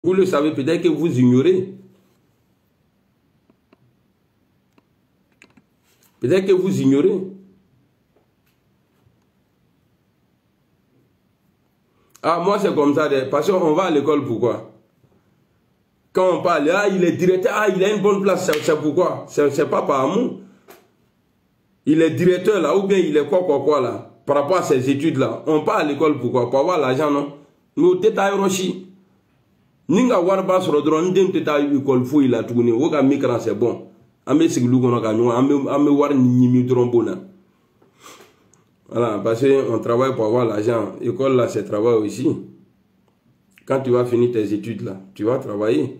Vous le savez, peut-être que vous ignorez. Peut-être que vous ignorez. Ah, moi c'est comme ça, parce qu'on va à l'école, pourquoi? Quand on parle, ah, il est directeur, ah, il a une bonne place, c'est pourquoi? C'est pas par amour. Il est directeur là, ou bien il est quoi là, par rapport à ses études là. On part à l'école pourquoi? Pour avoir l'argent, non? Mais au détail, Rochi. Ninga warba sur le drone, d'un détail, l'école fou, il a tourné. Oka mikra, c'est bon. Ame siglu kono kanyo, ame war nimi drombona. Voilà, parce qu'on travaille pour avoir l'argent. L'école là, c'est travail aussi. Quand tu vas finir tes études là, tu vas travailler.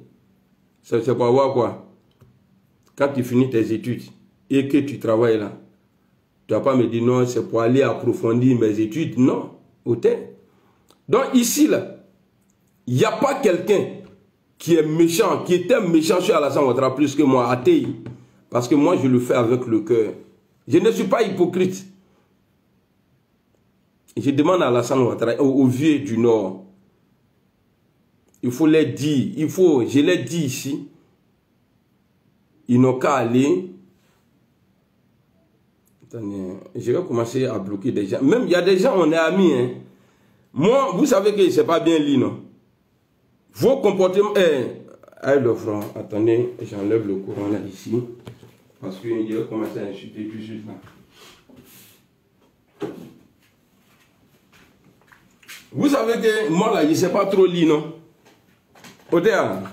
C'est pour avoir quoi? Quand tu finis tes études et que tu travailles là, tu ne vas pas me dire non, c'est pour aller approfondir mes études. Non, hôtel. Donc ici là, il n'y a pas quelqu'un qui est méchant, qui était méchant sur Alassane Ouattara plus que moi, athée. Parce que moi, je le fais avec le cœur. Je ne suis pas hypocrite. Je demande à Alassane Ouattara, aux vieux du Nord, il faut les dire, je l'ai dit ici, ils n'ont qu'à aller. Attendez, je vais commencer à bloquer des gens. Même il y a des gens, on est amis. Hein. Moi, vous savez que c'est pas bien lire, non? Vos comportements... le front, attendez, j'enlève le courant là, ici. Parce que je vais commencer à insulter tout de suite là. Vous savez que moi là, je ne sais pas trop lire, non? Au théâtre.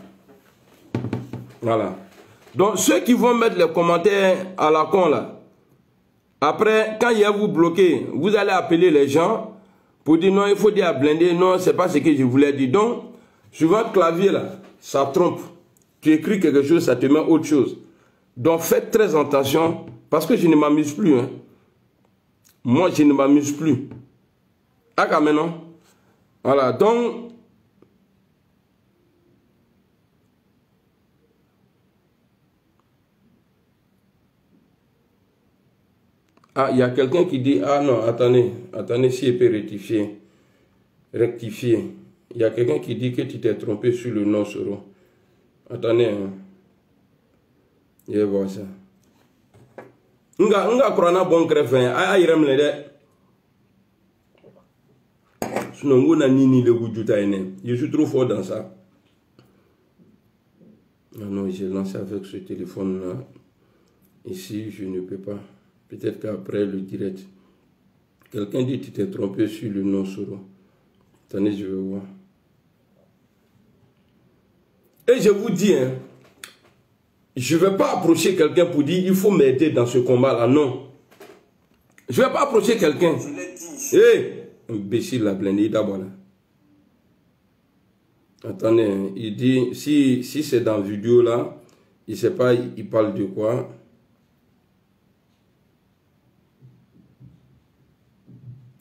Voilà. Donc, ceux qui vont mettre les commentaires à la con là, après, quand il y a vous bloqué, vous allez appeler les gens pour dire non, il faut dire à blinder, non, c'est pas ce que je voulais dire. Donc, sur votre clavier là, ça trompe. Tu écris quelque chose, ça te met autre chose. Donc, faites très attention, parce que je ne m'amuse plus. Hein. Moi, je ne m'amuse plus. Ah, quand même, non? Voilà, donc... Ah, il y a quelqu'un qui dit, ah non, attendez, si il peut rectifier. Il y a quelqu'un qui dit que tu t'es trompé sur le nom Soro. Attendez, hein. Je vais voir ça. Nga krona bon crefin, ah irem le de. Sinon, on a nini le goût du taïne. Je suis trop fort dans ça. Non, non, j'ai lancé avec ce téléphone-là. Ici, je ne peux pas. Peut-être qu'après le direct. Quelqu'un dit que tu t'es trompé sur le nom Soro. Attendez, je vais voir. Et je vous dis, hein, je ne vais pas approcher quelqu'un pour dire il faut m'aider dans ce combat-là. Non. Je ne vais pas approcher quelqu'un. Hé, imbécile la blindée d'abord là. Attendez, il dit, si c'est dans la vidéo là, il ne sait pas, il parle de quoi.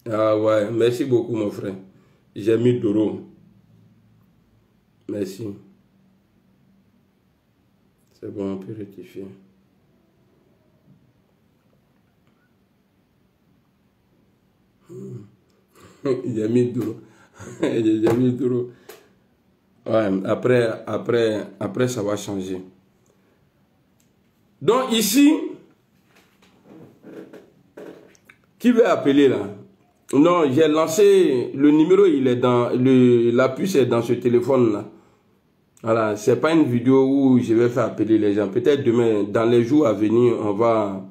Ah ouais, merci beaucoup mon frère. J'ai mis Doro. Merci. C'est bon, on peut rectifier. J'ai mis Doro. J'ai mis Doro. Ouais, après ça va changer. Donc ici, qui veut appeler là? Non, j'ai lancé le numéro, il est dans la puce est dans ce téléphone là. Voilà, c'est pas une vidéo où je vais faire appeler les gens. Peut-être demain, dans les jours à venir, on va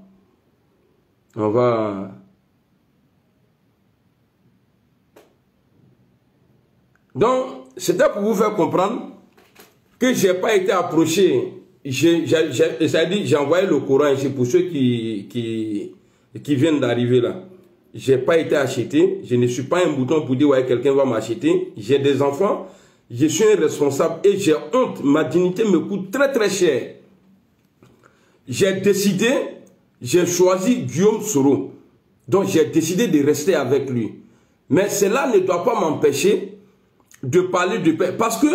Donc, c'était pour vous faire comprendre que j'ai pas été approché. C'est-à-dire, j'ai envoyé le courant ici pour ceux qui viennent d'arriver là. J'ai pas été acheté. Je ne suis pas un bouton pour dire ouais, quelqu'un va m'acheter. J'ai des enfants. Je suis un responsable et j'ai honte. Ma dignité me coûte très très cher. J'ai décidé, j'ai choisi Guillaume Soro. Donc j'ai décidé de rester avec lui. Mais cela ne doit pas m'empêcher de parler de paix. Parce que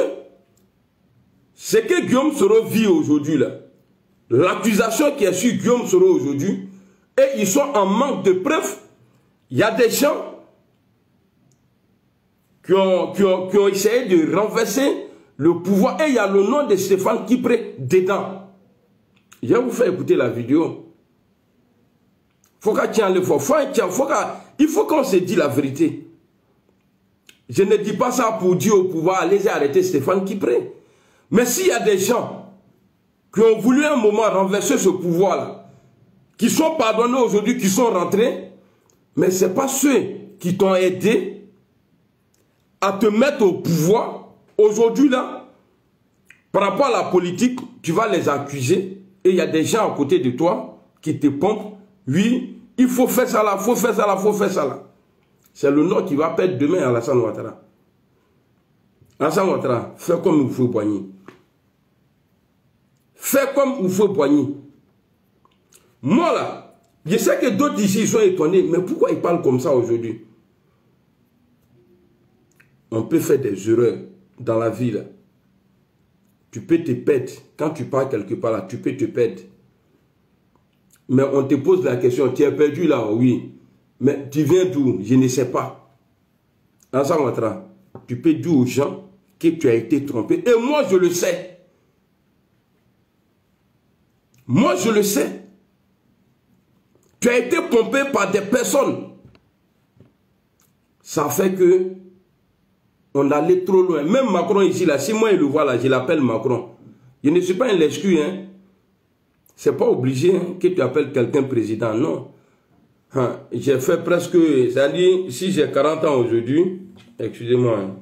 ce que Guillaume Soro vit aujourd'hui là, l'accusation qui est sur Guillaume Soro aujourd'hui, et ils sont en manque de preuves. Il y a des gens qui ont essayé de renverser le pouvoir. Et il y a le nom de Stéphane Kipré dedans. Je vais vous faire écouter la vidéo. Il faut qu'on se dise la vérité. Je ne dis pas ça pour dire au pouvoir, allez arrêter Stéphane Kipré. Mais s'il y a des gens qui ont voulu un moment renverser ce pouvoir-là, qui sont pardonnés aujourd'hui, qui sont rentrés, mais ce n'est pas ceux qui t'ont aidé à te mettre au pouvoir. Aujourd'hui, là, par rapport à la politique, tu vas les accuser. Et il y a des gens à côté de toi qui te pompent. Oui, il faut faire ça là, il faut faire ça là, il faut faire ça là. C'est le nom qui va perdre demain à Alassane Ouattara. Alassane Ouattara, fais comme il faut poigner. Fais comme il faut poigner. Moi là, je sais que d'autres ici sont étonnés, mais pourquoi ils parlent comme ça aujourd'hui? On peut faire des erreurs dans la vie là. Tu peux te perdre. Quand tu pars quelque part là, tu peux te perdre. Mais on te pose la question, tu es perdu là, oui. Mais tu viens d'où? Je ne sais pas. Alassane Ouattara, tu peux dire aux gens que tu as été trompé. Et moi, je le sais. Moi, je le sais. Tu as été pompé par des personnes. Ça fait que on allait trop loin. Même Macron ici, là, si moi il le vois là, je l'appelle Macron. Je ne suis pas un lescu, hein. C'est pas obligé hein, que tu appelles quelqu'un président, non. Hein, j'ai fait presque, c'est-à-dire, si j'ai 40 ans aujourd'hui, excusez-moi. Hein.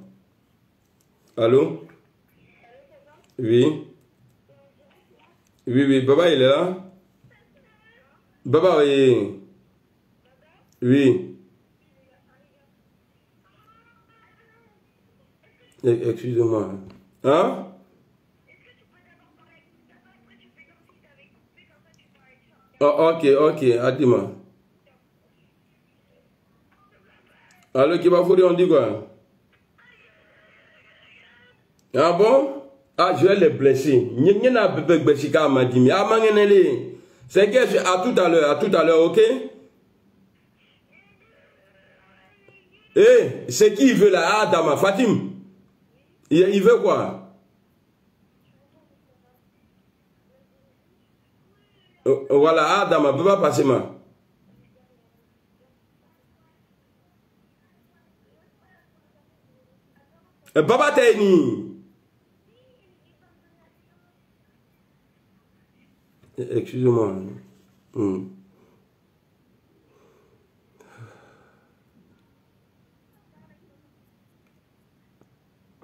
Allô? Oui. Oui, oui, Baba il est là? Baba, oui. Oui. Excusez-moi. Hein? Oh, ok, ok, dis-moi. Alors, Kibafouri, on dit quoi? Ah bon? Ah, je vais les blesser. C'est que à tout à l'heure, ok? Eh, c'est qui il veut là? Ah, Dama, Fatim. Il veut quoi? Voilà, Adam, ne peut pas passer ma. Baba Teni. Excusez-moi.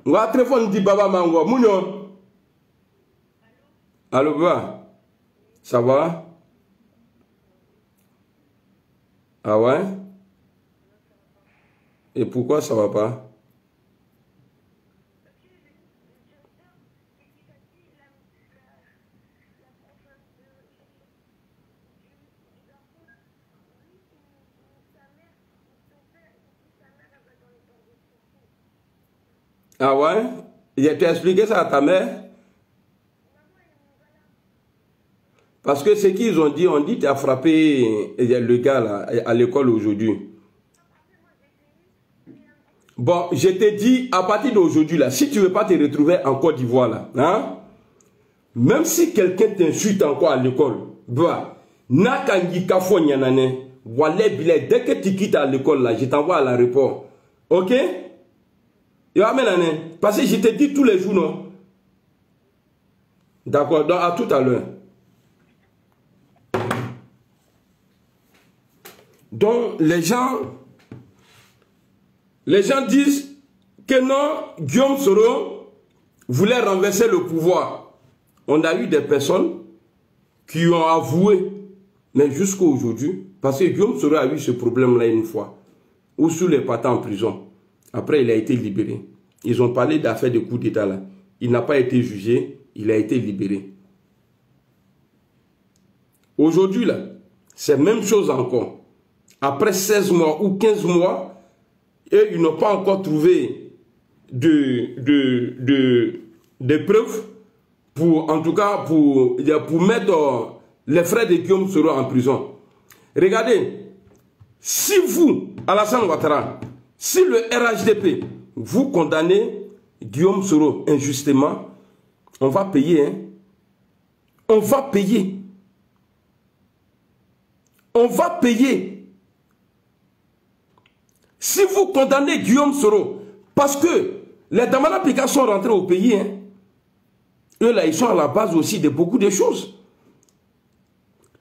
Wa téléphone dit Baba Mango. Mounio. Allô, Baba? Ça va? Ah ouais? Et pourquoi ça va pas? Ah ouais? Tu as expliqué ça à ta mère? Parce que ce qu'ils ont dit, on dit tu as frappé le gars là, à l'école aujourd'hui. Bon, je t'ai dit, à partir d'aujourd'hui là, si tu ne veux pas te retrouver en Côte d'Ivoire là, hein, même si quelqu'un t'insulte encore à l'école, bah, dès que tu quittes à l'école là, je t'envoie à l'aéroport. Ok? Parce que je te dis tous les jours, non? D'accord, donc à tout à l'heure. Donc, les gens disent que non, Guillaume Soro voulait renverser le pouvoir. On a eu des personnes qui ont avoué, mais jusqu'à aujourd'hui, parce que Guillaume Soro a eu ce problème-là une fois, ou sous les patins en prison. Après, il a été libéré. Ils ont parlé d'affaires de coup d'État là. Il n'a pas été jugé, il a été libéré. Aujourd'hui, là, c'est la même chose encore. Après 16 mois ou 15 mois, et ils n'ont pas encore trouvé de preuves pour, en tout cas, pour mettre les frères de Guillaume Soro en prison. Regardez, si vous, Alassane Ouattara, si le RHDP vous condamnez Guillaume Soro injustement, on va payer. Hein? On va payer. On va payer. Si vous condamnez Guillaume Soro, parce que les Damana Pika sont rentrés au pays, hein, eux là, ils sont à la base aussi de beaucoup de choses.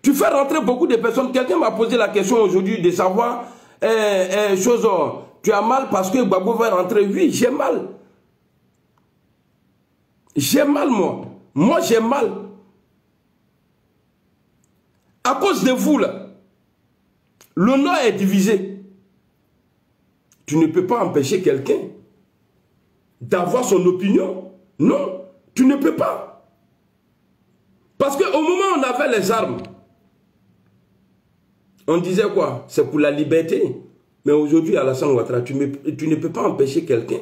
Tu fais rentrer beaucoup de personnes. Quelqu'un m'a posé la question aujourd'hui de savoir, tu as mal parce que Gbagbo va rentrer. Oui, j'ai mal. J'ai mal, moi. Moi, j'ai mal. À cause de vous, là, le Nord est divisé. Tu ne peux pas empêcher quelqu'un d'avoir son opinion. Non, tu ne peux pas. Parce qu'au moment où on avait les armes, on disait quoi? C'est pour la liberté. Mais aujourd'hui, Alassane Ouattara, tu ne peux pas empêcher quelqu'un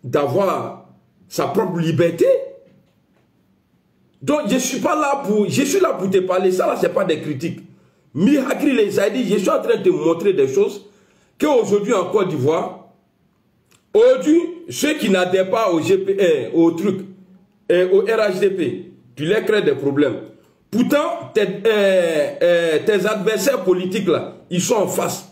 d'avoir sa propre liberté. Donc, je suis là pour te parler. Ça, là, ce n'est pas des critiques. Mihakri les a dit, je suis en train de te montrer des choses qu'aujourd'hui, en Côte d'Ivoire, aujourd'hui, ceux qui n'adhèrent pas au au truc, au RHDP, tu leur crées des problèmes. Pourtant, tes adversaires politiques, là, ils sont en face.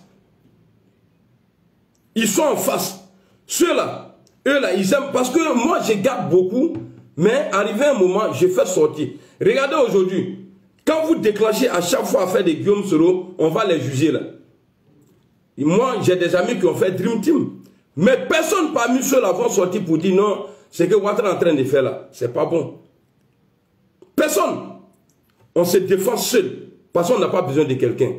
Ils sont en face. Ceux-là, eux-là, ils aiment. Parce que moi, je garde beaucoup, mais arrivé un moment, je fais sortir. Regardez aujourd'hui, quand vous déclenchez à chaque fois affaire de Guillaume Soro, on va les juger là. Et moi, j'ai des amis qui ont fait Dream Team. Mais personne parmi ceux-là vont sortir pour dire non, ce que Ouattara est en train de faire là, c'est pas bon. Personne. On se défend seul, parce qu'on n'a pas besoin de quelqu'un.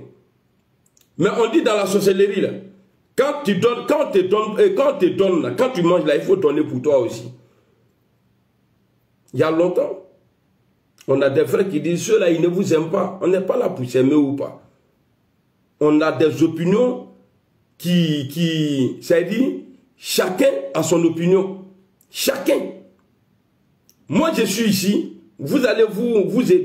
Mais on dit dans la sorcellerie, là, quand tu donnes, quand tu manges là, il faut donner pour toi aussi. Il y a longtemps, on a des frères qui disent, ceux-là, ils ne vous aiment pas. On n'est pas là pour s'aimer ou pas. On a des opinions c'est-à-dire, chacun a son opinion. Chacun. Moi, je suis ici. Vous allez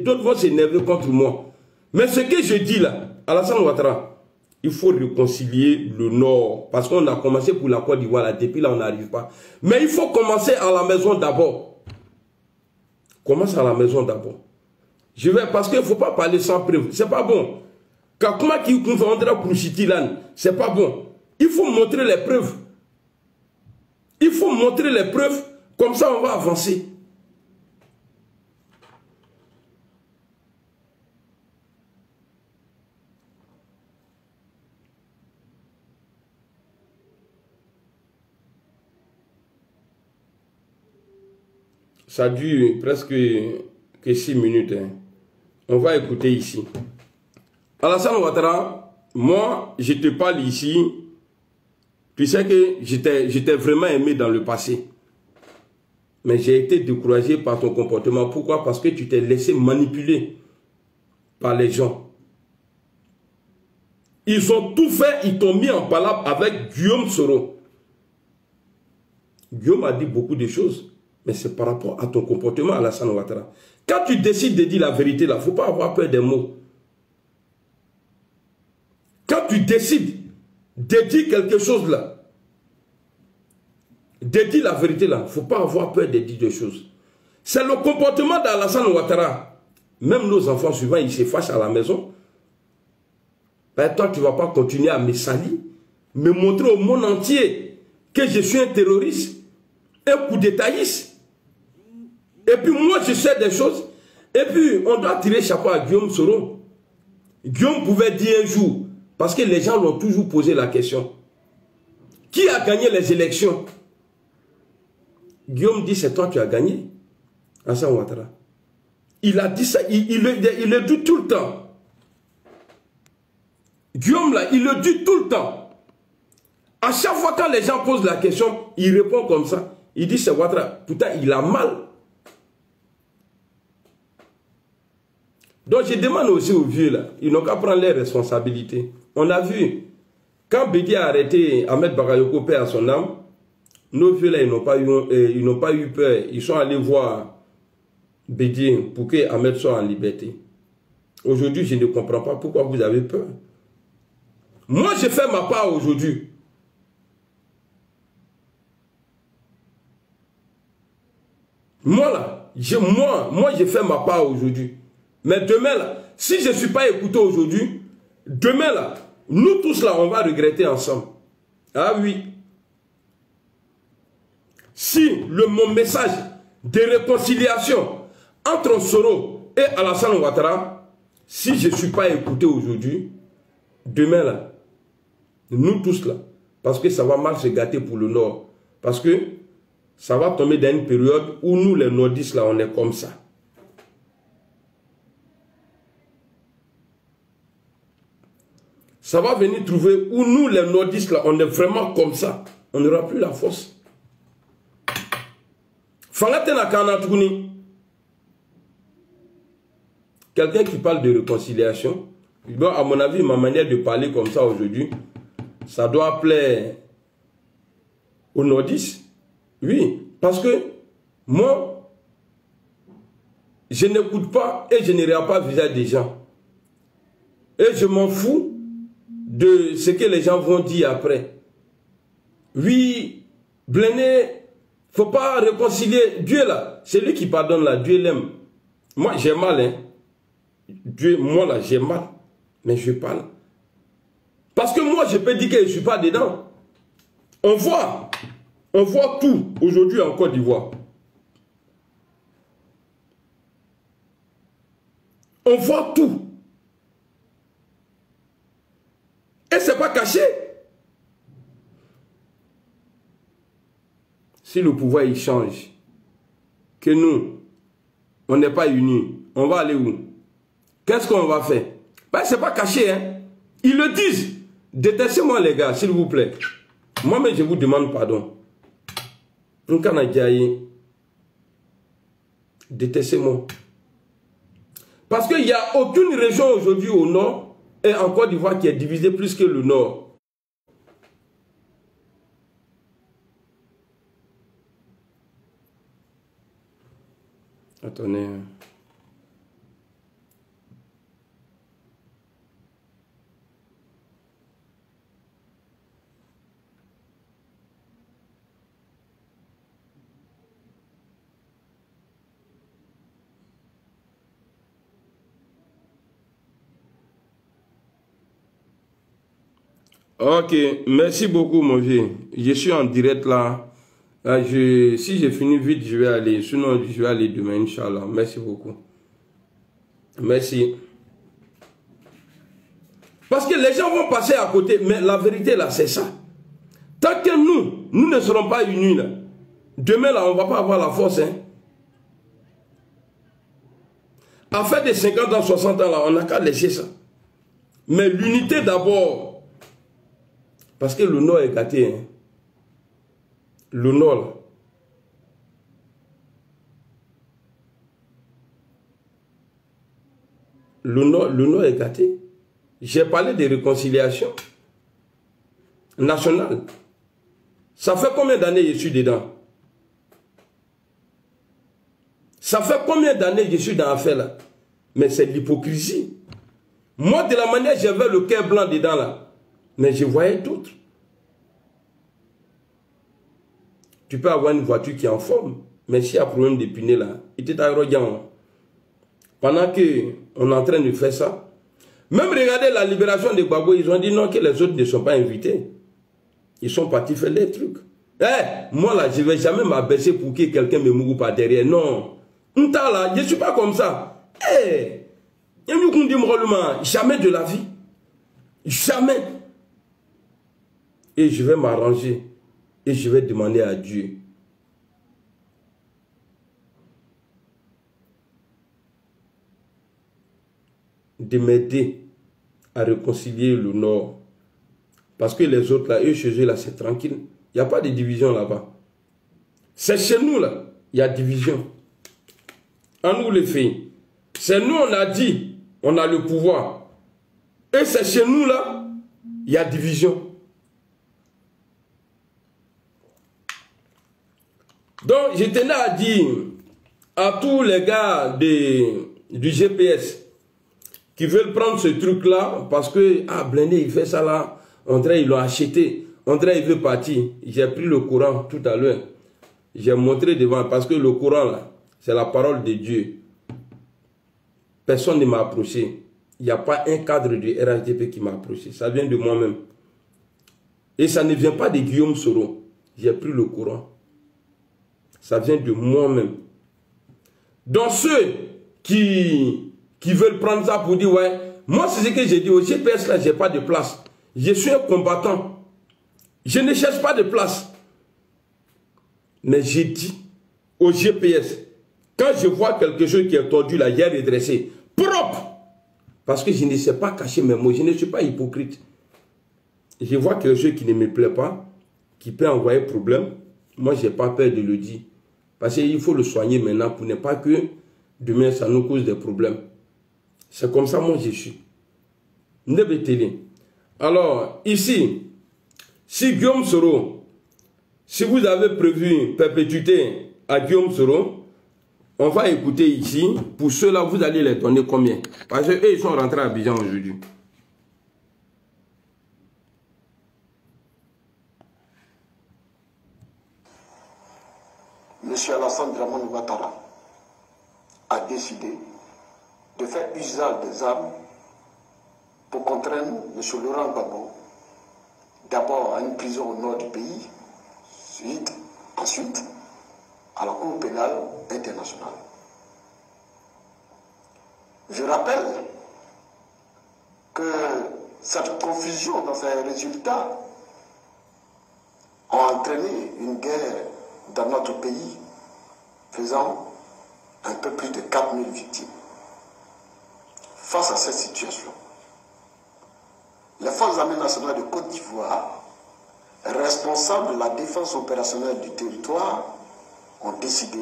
d'autres vont s'énerver contre moi. Mais ce que je dis là, Alassane Ouattara, il faut réconcilier le Nord. Parce qu'on a commencé pour la Côte d'Ivoire, depuis là on n'arrive pas. Mais il faut commencer à la maison d'abord. Commence à la maison d'abord. Parce qu'il ne faut pas parler sans preuve. C'est pas bon. Kakuma qui confondra pour Chitilan, c'est pas bon. Il faut montrer les preuves. Il faut montrer les preuves. Comme ça on va avancer. Ça dure presque que 6 minutes. Hein. On va écouter ici. Alassane Ouattara, moi, je te parle ici. Tu sais que j'étais vraiment aimé dans le passé. Mais j'ai été découragé par ton comportement. Pourquoi? Parce que tu t'es laissé manipuler par les gens. Ils ont tout fait, ils t'ont mis en palabre avec Guillaume Soro. Guillaume a dit beaucoup de choses. Mais c'est par rapport à ton comportement, Alassane Ouattara. Quand tu décides de dire la vérité, là, il ne faut pas avoir peur des mots. Quand tu décides de dire quelque chose, là, de dire la vérité, là, il ne faut pas avoir peur de dire des choses. C'est le comportement d'Alassane Ouattara. Même nos enfants, souvent, ils se fâchent à la maison. Ben, toi, tu ne vas pas continuer à me salir, me montrer au monde entier que je suis un terroriste, un coup d'étaïste. Et puis moi, je sais des choses. Et puis, on doit tirer chapeau à Guillaume Soro. Guillaume pouvait dire un jour, parce que les gens l'ont toujours posé la question, qui a gagné les élections? Guillaume dit, c'est toi qui as gagné. Alassane Ouattara. Il a dit ça, il le dit tout le temps. Guillaume, là, il le dit tout le temps. À chaque fois quand les gens posent la question, il répond comme ça. Il dit, c'est Ouattara. Pourtant, il a mal. Donc je demande aussi aux vieux là, ils n'ont qu'à prendre leurs responsabilités. On a vu, quand Bédi a arrêté Ahmed Bakayoko, paix à son âme, nos vieux là, ils n'ont pas eu peur. Ils sont allés voir Bédi pour que Ahmed soit en liberté. Aujourd'hui, je ne comprends pas pourquoi vous avez peur. Moi, j'ai fait ma part aujourd'hui. Moi là, moi j'ai fait ma part aujourd'hui. Mais demain là, si je ne suis pas écouté aujourd'hui, demain là, nous tous là, on va regretter ensemble. Ah oui. Si mon message de réconciliation entre Soro et Alassane Ouattara, si je ne suis pas écouté aujourd'hui, demain là, nous tous là, parce que ça va mal se gâter pour le Nord, parce que ça va tomber dans une période où nous les nordistes là, on est comme ça. Ça va venir trouver où nous les nordistes là, on est vraiment comme ça. On n'aura plus la force. Quelqu'un qui parle de réconciliation, bon, à mon avis, ma manière de parler comme ça aujourd'hui, ça doit plaire aux nordistes. Oui, parce que moi, je n'écoute pas et je ne regarde pas le visage des gens. Et je m'en fous de ce que les gens vont dire après. Oui, Blainé, il ne faut pas réconcilier. Dieu là, c'est lui qui pardonne là, Dieu l'aime. Moi j'ai mal, hein. Dieu, moi là j'ai mal, mais je parle. Parce que moi je peux dire que je ne suis pas dedans. On voit tout aujourd'hui en Côte d'Ivoire. On voit tout. Et ce n'est pas caché. Si le pouvoir il change, que nous, on n'est pas unis, on va aller où? Qu'est-ce qu'on va faire? Ben, ce n'est pas caché, hein. Ils le disent. Détestez-moi les gars, s'il vous plaît. Moi-même, je vous demande pardon. Détestez-moi. Parce qu'il n'y a aucune région aujourd'hui au nord et en Côte d'Ivoire qui est divisée plus que le nord. Attendez. Ok, merci beaucoup mon vieux. Je suis en direct là. Si j'ai fini vite, je vais aller. Sinon, je vais aller demain, Inch'Allah. Merci beaucoup. Merci. Parce que les gens vont passer à côté. Mais la vérité là, c'est ça. Tant que nous ne serons pas unis là, demain là, on ne va pas avoir la force. Hein. À faire des 50 ans, 60 ans là, on n'a qu'à laisser ça. Mais l'unité d'abord. Parce que le Nord est gâté. Hein. Le Nord là. Le Nord est gâté. J'ai parlé de réconciliation nationale. Ça fait combien d'années je suis dedans? Ça fait combien d'années je suis dans l'affaire là? Mais c'est l'hypocrisie. Moi, de la manière j'avais le cœur blanc dedans là, mais je voyais d'autres. Tu peux avoir une voiture qui est en forme, mais s'il y a un problème d'épinée là, il était arrogant. Pendant qu'on est en train de faire ça, même regardez la libération de Gbagbo, ils ont dit non, que les autres ne sont pas invités. Ils sont partis faire des trucs. Moi là, je ne vais jamais m'abaisser pour que quelqu'un me mourre par derrière. Non. Là, je ne suis pas comme ça. Jamais de la vie. Jamais. Et je vais m'arranger. Et je vais demander à Dieu. De m'aider à réconcilier le Nord. Parce que les autres là, eux chez eux là, c'est tranquille. Il n'y a pas de division là-bas. C'est chez nous là, il y a division. En nous les filles. C'est nous on a dit, on a le pouvoir. Et c'est chez nous là, il y a division. Donc je tenais à dire à tous les gars du GPS qui veulent prendre ce truc là, parce que, Blainé il fait ça là, André ils l'ont acheté, André il veut partir. J'ai pris le courant tout à l'heure, j'ai montré devant, parce que le courant là, C'est la parole de Dieu. Personne ne m'a approché. Il n'y a pas un cadre de RHDP qui m'a approché. Ça vient de moi-même. Et ça ne vient pas de Guillaume Soro. J'ai pris le courant. Ça vient de moi-même. Donc ceux qui veulent prendre ça pour dire, ouais, moi c'est ce que j'ai dit au GPS là, j'ai pas de place. Je suis un combattant. Je ne cherche pas de place. Mais j'ai dit au GPS, quand je vois quelque chose qui est tordu là, j'ai redressé, propre. Parce que je ne sais pas cacher mes mots, je ne suis pas hypocrite. Je vois quelque chose qui ne me plaît pas, qui peut envoyer problème. Moi, je n'ai pas peur de le dire. Parce qu'il faut le soigner maintenant pour ne pas que demain, ça nous cause des problèmes. C'est comme ça, moi, je suis. Nebeteli. Alors, ici, si Guillaume Soro, si vous avez prévu perpétuité à Guillaume Soro, on va écouter ici. Pour ceux-là, vous allez les donner combien? Parce qu'eux, ils sont rentrés à Abidjan aujourd'hui. Monsieur Alassane Dramane Ouattara a décidé de faire usage des armes pour contraindre M. Laurent Gbagbo d'abord à une prison au nord du pays, ensuite à la Cour pénale internationale. Je rappelle que cette confusion dans ses résultats a entraîné une guerre dans notre pays faisant un peu plus de 4000 victimes. Face à cette situation, les forces armées nationales de Côte d'Ivoire, responsables de la défense opérationnelle du territoire, ont décidé,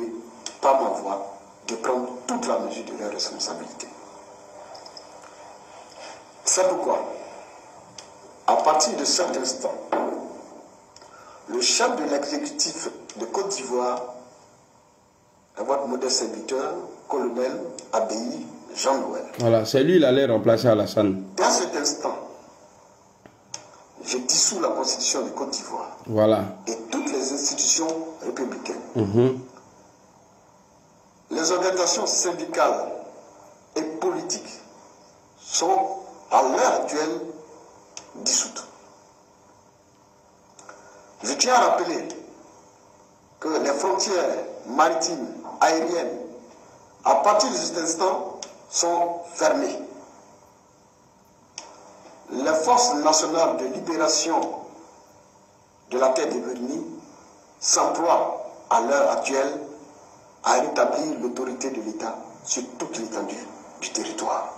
par ma voix, de prendre toute la mesure de leurs responsabilités. C'est pourquoi, à partir de cet instant, le chef de l'exécutif de Côte d'Ivoire est votre modeste serviteur, colonel Abbaye Jean-Noël. Voilà, c'est lui, il allait remplacer Alassane. Dans cet instant, je dissous la constitution de Côte d'Ivoire. Voilà. Et toutes les institutions républicaines. Les organisations syndicales et politiques sont à l'heure actuelle dissoutes. Je tiens à rappeler que les frontières maritimes, aériennes, à partir de cet instant, sont fermées. Les forces nationales de libération de la terre de Berni s'emploient à l'heure actuelle à rétablir l'autorité de l'État sur toute l'étendue du territoire.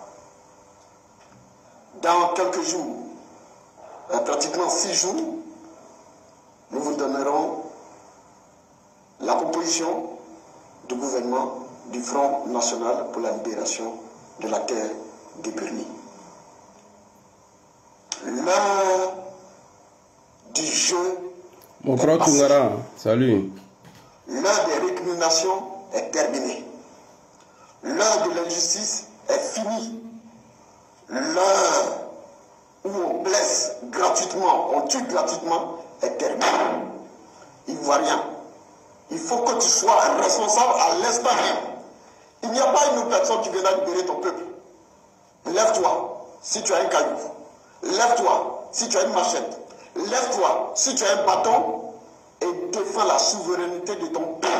Dans quelques jours, pratiquement 6 jours, nous vous donnerons la composition du gouvernement du Front National pour la libération de la terre de Berni. L'heure du jeu. Mon frère Tungara, salut. L'heure des récriminations est terminée. L'heure de l'injustice est finie. L'heure où on blesse gratuitement, on tue gratuitement est terminée. Ivoirien, il faut que tu sois responsable à l'instant même. Il n'y a pas une personne qui viendra libérer ton peuple. Lève-toi si tu as un caillou. Lève-toi si tu as une machette. Lève-toi si tu as un bâton et défends la souveraineté de ton pays.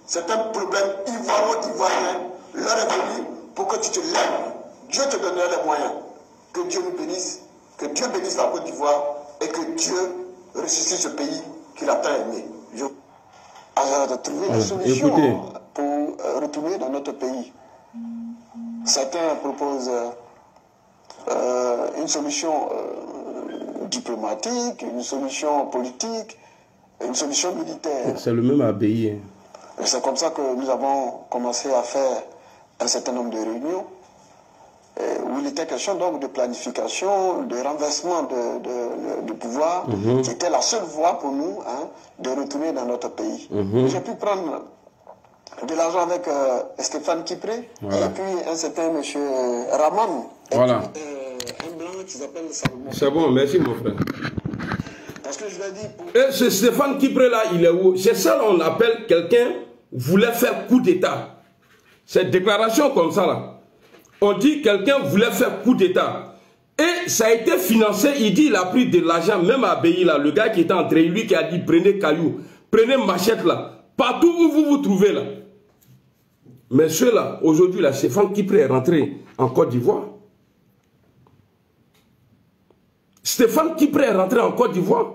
C'est un problème ivoiro-ivoirien. L'heure est venue pour que tu te lèves. Dieu te donnera les moyens. Que Dieu nous bénisse. Que Dieu bénisse la Côte d'Ivoire et que Dieu ressuscite ce pays qu'il a tant aimé. De trouver des solutions pour retourner dans notre pays. Certains proposent une solution diplomatique, une solution politique, une solution militaire. C'est le même Abbaye. C'est comme ça que nous avons commencé à faire un certain nombre de réunions où il était question donc de planification, de renversement de pouvoir, qui était la seule voie pour nous de retourner dans notre pays. J'ai pu prendre de l'argent avec Stéphane Kipré, voilà. Et puis un certain monsieur Raman. Voilà. Un blanc qui s'appelle Salomon. C'est bon, merci mon frère. Parce que je l'ai dit pour... Et ce Stéphane Kipré là, il est où? C'est ça on appelle quelqu'un voulait faire coup d'État. Cette déclaration comme ça, là, on dit quelqu'un voulait faire coup d'État. Et ça a été financé, il dit il a pris de l'argent, même à Béhi, là, le gars qui était entré, lui qui a dit prenez caillou, prenez machette là, partout où vous vous trouvez là. Mais ceux-là, aujourd'hui, là, Stéphane Kipré est rentré en Côte d'Ivoire. Stéphane Kipré est rentré en Côte d'Ivoire.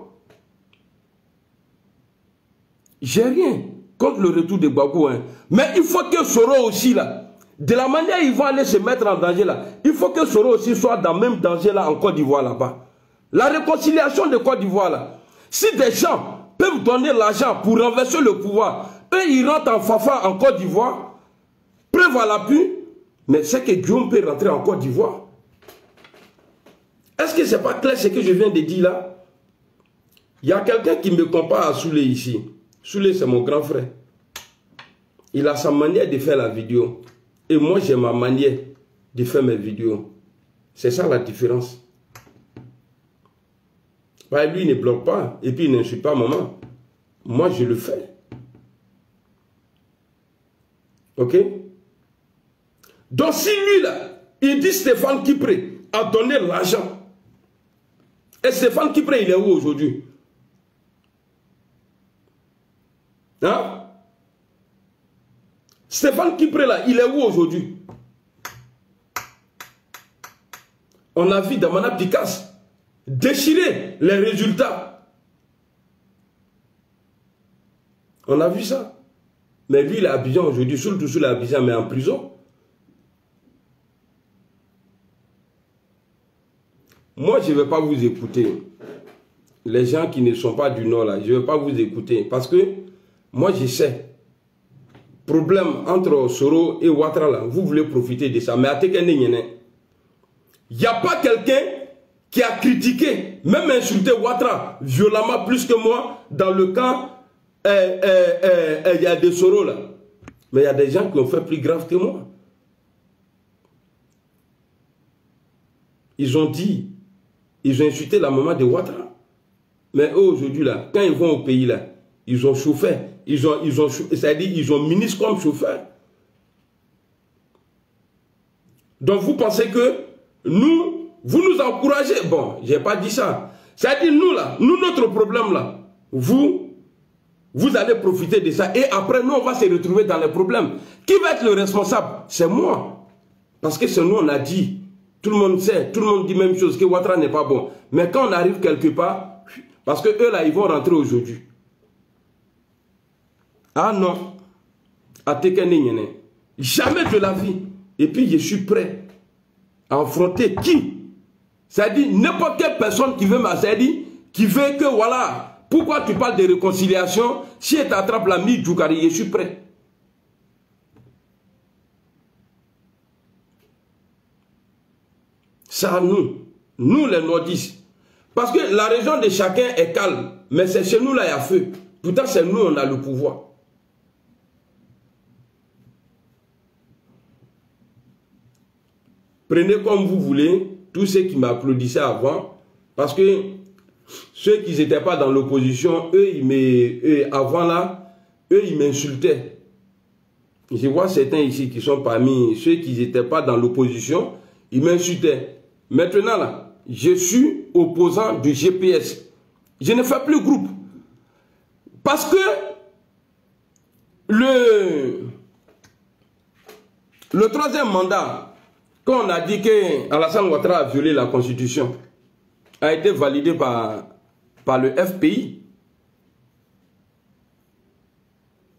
J'ai rien contre le retour de Gbagbo, hein. Mais il faut que Soro aussi, là, de la manière ils vont aller se mettre en danger là, il faut que Soro aussi soit dans le même danger là en Côte d'Ivoire là-bas. La réconciliation de Côte d'Ivoire là, si des gens peuvent donner l'argent pour renverser le pouvoir, eux ils rentrent en Fafa en Côte d'Ivoire, preuve à l'appui, mais c'est que Guillaume peut rentrer en Côte d'Ivoire. Est-ce que c'est pas clair ce que je viens de dire là? Il y a quelqu'un qui me compare à Soulé ici. Soulé c'est mon grand frère. Il a sa manière de faire la vidéo. Et moi, j'ai ma manière de faire mes vidéos. C'est ça la différence. Ouais, lui, il ne bloque pas. Et puis, il n'insulte pas maman. Moi, je le fais. Ok? Donc, si lui, là, il dit Stéphane Kipré a donné l'argent. Et Stéphane Kipré, il est où aujourd'hui? Hein? Stéphane Kipré là, il est où aujourd'hui? On a vu Damana Picasse déchirer les résultats. On a vu ça. Mais lui, il est à Abidjan aujourd'hui, surtout sur l'Abidjan, mais en prison. Moi, je ne vais pas vous écouter. Les gens qui ne sont pas du Nord là, je ne vais pas vous écouter. Parce que moi, je sais. Problème entre Soro et Ouattara, là, vous voulez profiter de ça. Mais à il n'y a pas quelqu'un qui a critiqué, même insulté Ouattara violemment plus que moi dans le camp il y a des Soro là. Mais il y a des gens qui ont fait plus grave que moi. Ils ont dit, ils ont insulté la maman de Ouattara. Mais eux aujourd'hui là, quand ils vont au pays là, ils ont chauffeur. C'est-à-dire ils ont ministre comme chauffeur. Donc vous pensez que nous, vous nous encouragez. Bon, je n'ai pas dit ça. C'est-à-dire nous là, nous notre problème là, vous allez profiter de ça. Et après nous on va se retrouver dans les problèmes. Qui va être le responsable? C'est moi. Parce que c'est nous on a dit. Tout le monde sait, tout le monde dit même chose, que Ouattara n'est pas bon. Mais quand on arrive quelque part, parce que eux là ils vont rentrer aujourd'hui. Ah non, jamais de la vie. Et puis je suis prêt à affronter qui? C'est-à-dire n'importe quelle personne qui veut m'assaillir, qui veut que voilà, pourquoi tu parles de réconciliation? Si elle t'attrape l'ami Djoukari, je suis prêt. Ça nous les nordistes. Parce que la région de chacun est calme, mais c'est chez nous là il y a feu. Pourtant c'est nous on a le pouvoir. Prenez comme vous voulez, tous ceux qui m'applaudissaient avant, parce que ceux qui n'étaient pas dans l'opposition, avant là, eux, ils m'insultaient. Je vois certains ici qui sont parmi ceux qui n'étaient pas dans l'opposition, ils m'insultaient. Maintenant là, je suis opposant du GPS. Je ne fais plus groupe. Parce que le troisième mandat, quand on a dit que Alassane Ouattara a violé la Constitution, a été validé par le FPI.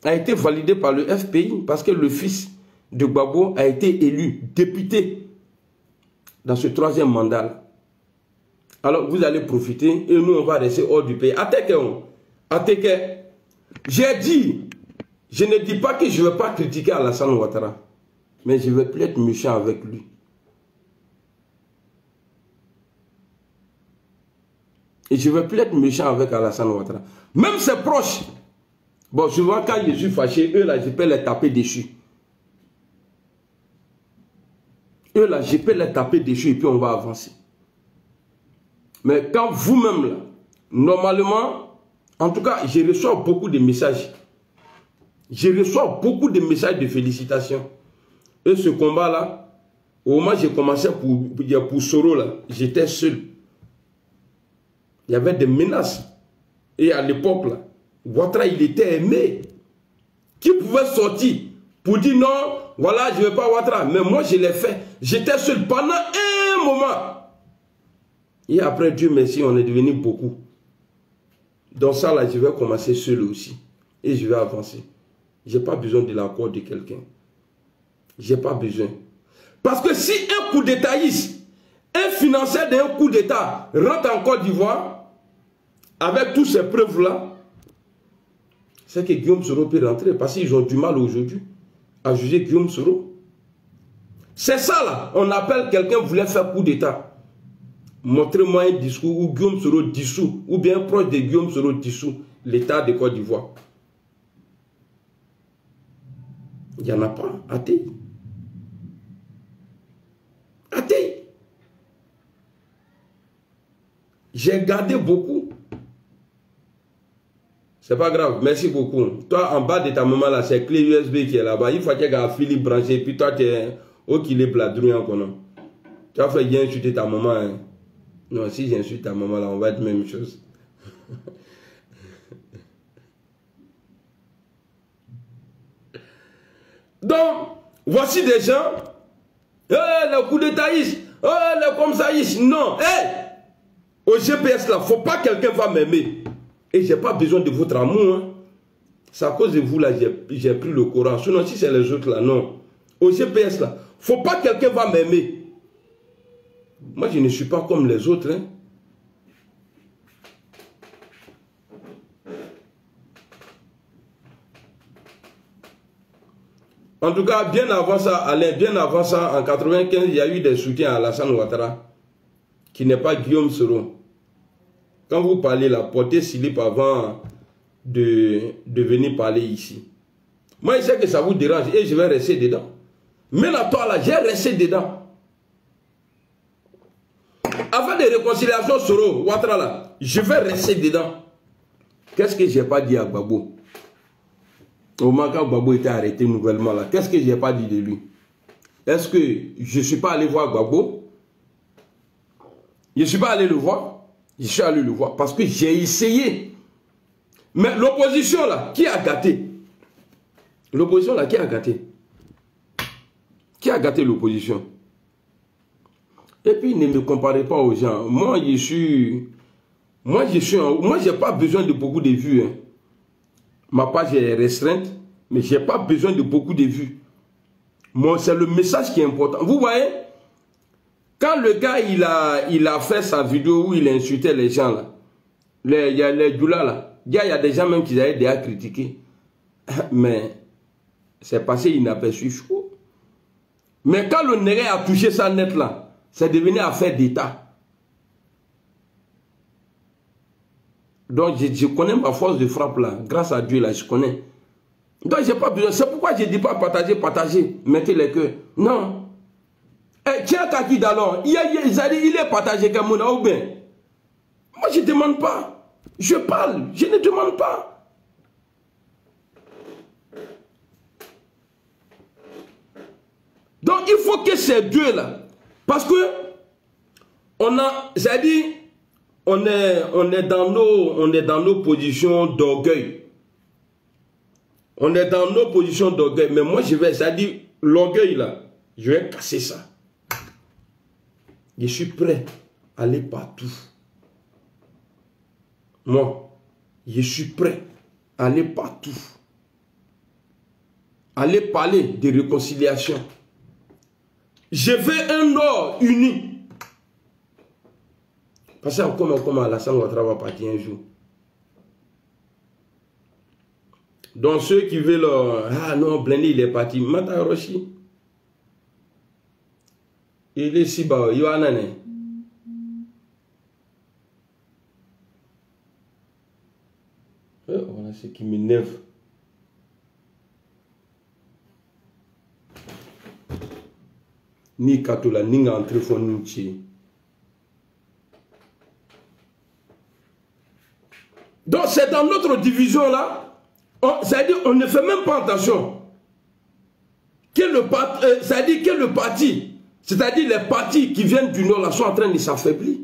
A été validé par le FPI parce que le fils de Gbagbo a été élu député dans ce troisième mandat. Alors vous allez profiter et nous on va rester hors du pays. J'ai dit, je ne dis pas que je ne vais pas critiquer Alassane Ouattara, mais je ne vais plus être méchant avec lui. Et je ne vais plus être méchant avec Alassane Ouattara. Même ses proches. Bon, souvent quand je suis fâché, eux là, je peux les taper dessus. Eux là, je peux les taper dessus et puis on va avancer. Mais quand vous-même là, normalement, en tout cas, je reçois beaucoup de messages. Je reçois beaucoup de messages de félicitations. Et ce combat-là, au moment où j'ai commencé pour Soro, j'étais seul. Il y avait des menaces. Et à l'époque, Ouattara, il était aimé. Qui pouvait sortir pour dire non, voilà, je ne veux pas Ouattara. Mais moi, je l'ai fait. J'étais seul pendant un moment. Et après, Dieu merci, on est devenu beaucoup. Dans ça, là, je vais commencer seul aussi. Et je vais avancer. Je n'ai pas besoin de l'accord de quelqu'un. Je n'ai pas besoin. Parce que si un coup d'étatiste, un financier d'un coup d'état rentre en Côte d'Ivoire, avec toutes ces preuves-là, c'est que Guillaume Soro peut rentrer. Parce qu'ils ont du mal aujourd'hui à juger Guillaume Soro. C'est ça là, on appelle quelqu'un voulait faire coup d'état. Montrez-moi un discours où Guillaume Soro dissout, ou bien proche de Guillaume Soro dissout l'état de Côte d'Ivoire. Il n'y en a pas. Athée. Athée. J'ai gardé beaucoup. C'est pas grave, merci beaucoup. Toi, en bas de ta maman là, c'est clé USB qui est là-bas. Il faut qu'il y ait un fil branché, puis toi, tu es au qu'il est bladrouille encore. Tu as fait bien insulter ta maman. Hein. Non, si j'insulte ta maman là, on va être la même chose. Donc, voici des gens, le coup d'étaïsme, le comme ça, non, au GPS là, faut pas quelqu'un va m'aimer. Et j'ai pas besoin de votre amour. Hein. C'est à cause de vous là, j'ai pris le Coran. Sinon, si c'est les autres là, non. Au GPS là, faut pas quelqu'un va m'aimer. Moi, je ne suis pas comme les autres. Hein. En tout cas, bien avant ça, Alain, bien avant ça, en 95, il y a eu des soutiens à Alassane Ouattara, qui n'est pas Guillaume Soro. Quand vous parlez là, portez slip avant de venir parler ici. Moi, je sais que ça vous dérange et je vais rester dedans. Mais là, toi là, j'ai resté dedans. Avant des réconciliations Soro, Ouattara là, je vais rester dedans. Qu'est-ce que je n'ai pas dit à Gbagbo? Au moment quand Gbagbo était arrêté nouvellement là, qu'est-ce que je n'ai pas dit de lui? Est-ce que je ne suis pas allé voir Gbagbo? Je ne suis pas allé le voir? Je suis allé le voir parce que j'ai essayé. Mais l'opposition là, qui a gâté? L'opposition là, qui a gâté? Qui a gâté l'opposition? Et puis ne me comparez pas aux gens. Moi, j'ai pas besoin de beaucoup de vues. Hein. Ma page est restreinte, mais je n'ai pas besoin de beaucoup de vues. Moi, c'est le message qui est important. Vous voyez, quand le gars, il a fait sa vidéo où il insultait les gens, là, il y a les doulas, là, il y a des gens même qui avaient déjà critiqué. Mais c'est passé inaperçu, chaud. Mais quand le nègre a touché ça net, là, c'est devenu affaire d'État. Donc, je connais ma force de frappe là. Grâce à Dieu là, je connais. Donc, j'ai pas besoin. C'est pourquoi je ne dis pas partager, mettez les cœurs. Non. Tiens, Kaki d'alors, il est partagé comme on a ou bien. Moi, je ne demande pas. Je parle, je ne demande pas. Donc, il faut que ces deux là. Parce que, on a, c'est-à-dire, on est dans nos positions d'orgueil. On est dans nos positions d'orgueil. Mais moi, je vais, c'est-à-dire, l'orgueil là, je vais casser ça. Je suis prêt à aller partout. Moi, je suis prêt à aller partout. Aller parler de réconciliation. Je veux un Nord uni. Parce que comme Alassane Ouattara va partir un jour. Donc ceux qui veulent... ah non, Blindé il est parti. Mata Roshi. Il est si bas. Il va en aller. Voilà ce qui m'énerve. Ni Katola, ni entre Fonouchi. Donc c'est dans notre division là, C'est-à-dire on ne fait même pas attention. C'est-à-dire que le parti, c'est-à-dire les partis qui viennent du Nord là, sont en train de s'affaiblir.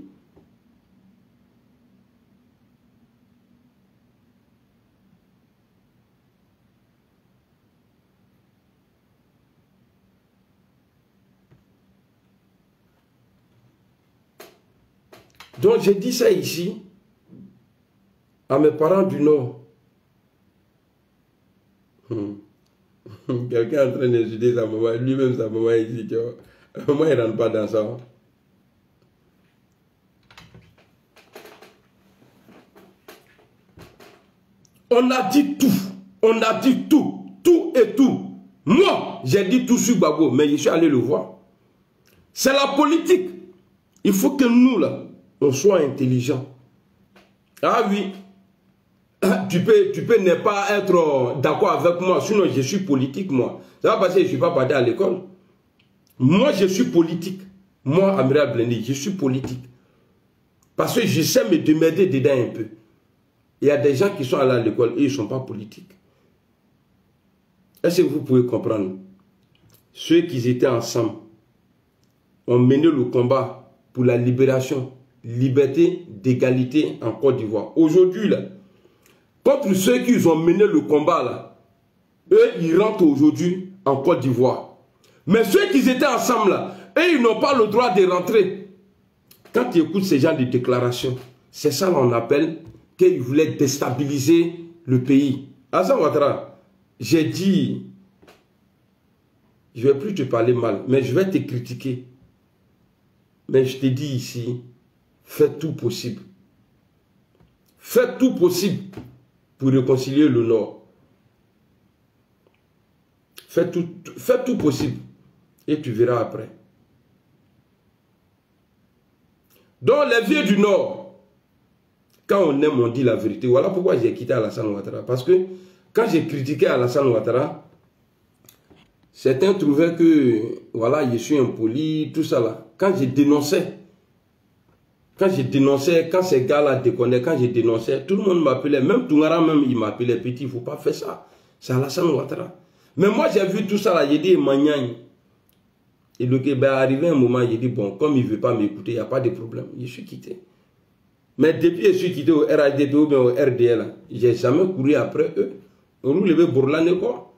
Donc j'ai dit ça ici à mes parents du Nord. Quelqu'un est en train d'insulter sa maman, lui-même sa maman ici, tu vois. Moi, il ne rentre pas dans ça. On a dit tout. On a dit tout. Tout et tout. Moi, j'ai dit tout sur Gbagbo, mais je suis allé le voir. C'est la politique. Il faut que nous, là, on soit intelligents. Ah oui. Tu peux ne pas être d'accord avec moi, sinon je suis politique, moi. Ça va parce que je ne suis pas parti à l'école. Moi, je suis politique. Moi, Amiral Blendi, je suis politique. Parce que je sais me démerder dedans un peu. Il y a des gens qui sont allés à l'école et ils ne sont pas politiques. Est-ce que vous pouvez comprendre? Ceux qui étaient ensemble ont mené le combat pour la libération, liberté, d'égalité en Côte d'Ivoire. Aujourd'hui, là, contre ceux qui ont mené le combat, là, eux, ils rentrent aujourd'hui en Côte d'Ivoire. Mais ceux qui étaient ensemble, là, eux, ils n'ont pas le droit de rentrer. Quand tu écoutes ces gens de déclarations, c'est ça qu'on appelle qu'ils voulaient déstabiliser le pays. Alassane Ouattara, j'ai dit, je ne vais plus te parler mal, mais je vais te critiquer. Mais je te dis ici, fais tout possible. Fais tout possible pour réconcilier le Nord. Fais tout possible. Et tu verras après. Donc les vieux du Nord, quand on aime, on dit la vérité. Voilà pourquoi j'ai quitté Alassane Ouattara. Parce que quand j'ai critiqué Alassane Ouattara, certains trouvaient que, voilà, je suis impoli, tout ça là. Quand j'ai dénoncé, quand ces gars-là déconnaient, quand j'ai dénoncé, tout le monde m'appelait, même Toungara même, il m'appelait petit, il ne faut pas faire ça. C'est Alassane Ouattara. Mais moi, j'ai vu tout ça là, j'ai dit, Magnagne. Et donc, ben, arrivé un moment, j'ai dit, bon, comme il ne veut pas m'écouter, il n'y a pas de problème. Je suis quitté. Mais depuis que je suis quitté au RADP ou bien au RDL, je n'ai jamais couru après eux. On nous levait bourlane quoi.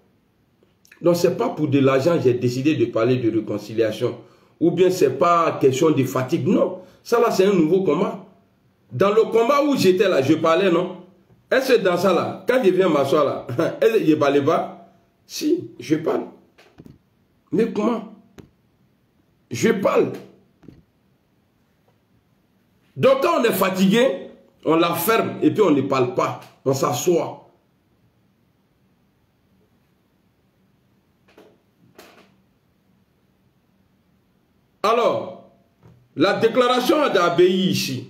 Donc, ce n'est pas pour de l'argent que j'ai décidé de parler de réconciliation. Ou bien ce n'est pas question de fatigue, non. Ça là, c'est un nouveau combat. Dans le combat où j'étais là, je parlais, non? Est-ce que dans ça là, quand je viens m'asseoir là, est-ce que je ne parlais pas? Si, je parle. Mais comment? Je parle. Donc quand on est fatigué, on la ferme et puis on ne parle pas. On s'assoit. Alors, la déclaration d'Abbaye ici,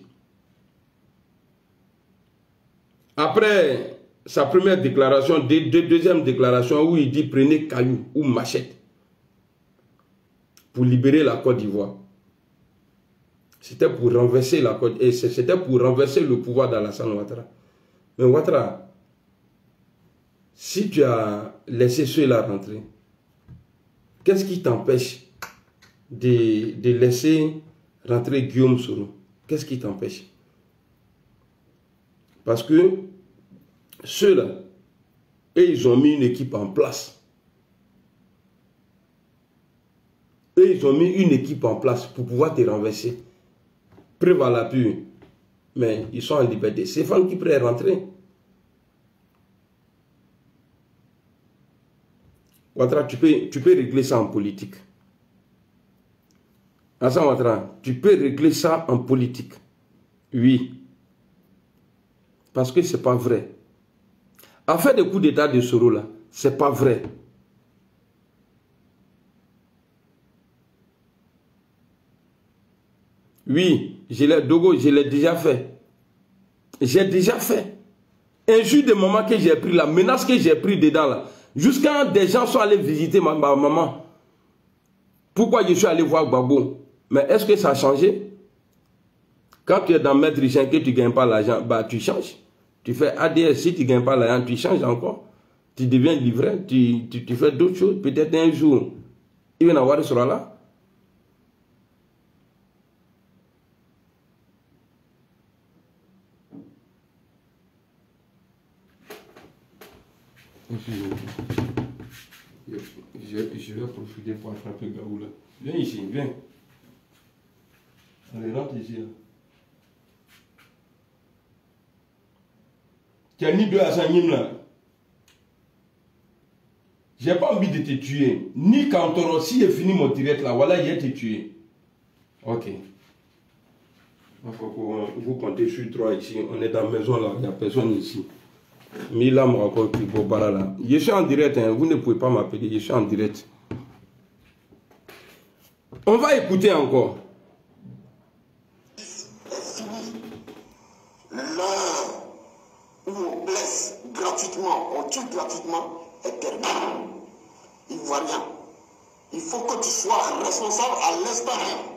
après sa première déclaration, deuxième déclaration où il dit prenez caillou ou machette pour libérer la Côte d'Ivoire. C'était pour renverser la Côte et c'était pour renverser le pouvoir d'Alassane Ouattara. Mais Ouattara, si tu as laissé ceux-là rentrer, qu'est-ce qui t'empêche de laisser rentrer Guillaume Soro? Qu'est-ce qui t'empêche? Parce que ceux-là, et ils ont mis une équipe en place. Eux, ils ont mis une équipe en place pour pouvoir te renverser. Preuve à l'appui. Mais ils sont en liberté. C'est Fan qui pourrait rentrer. Ouattara, tu peux régler ça en politique. Alassane Ouattara, tu peux régler ça en politique. Oui. Parce que ce n'est pas vrai. Affaire de coup d'état de Soro là, ce n'est pas vrai. Oui, Dogo, je l'ai déjà fait. J'ai déjà fait. Un jour de moment que j'ai pris, la menace que j'ai pris dedans là, jusqu'à des gens sont allés visiter ma maman. Pourquoi je suis allé voir Gbagbo? Mais est-ce que ça a changé? Quand tu es dans Maître Richard que tu ne gagnes pas l'argent, bah tu changes. Tu fais ADS, si tu ne gagnes pas l'argent, tu changes encore. Tu deviens livreur, tu fais d'autres choses. Peut-être un jour, Ibn Awad sera là. Je vais profiter pour attraper Gaou là. Viens ici, viens. Allez, rentre ici. Là. Tu as mis deux à Sanim là. J'ai pas envie de te tuer. Ni quand si est fini mon direct là, voilà, il te tué. Ok. Vous comptez sur 3 ici. On est dans la maison là, il n'y a personne ici. Mais là, je raconte plus beau là. Je suis en direct, hein. Vous ne pouvez pas m'appeler, je suis en direct. On va écouter encore. L'heure où on blesse gratuitement, on tue gratuitement, est terminée. Ivoirien, il faut que tu sois responsable à l'instant même.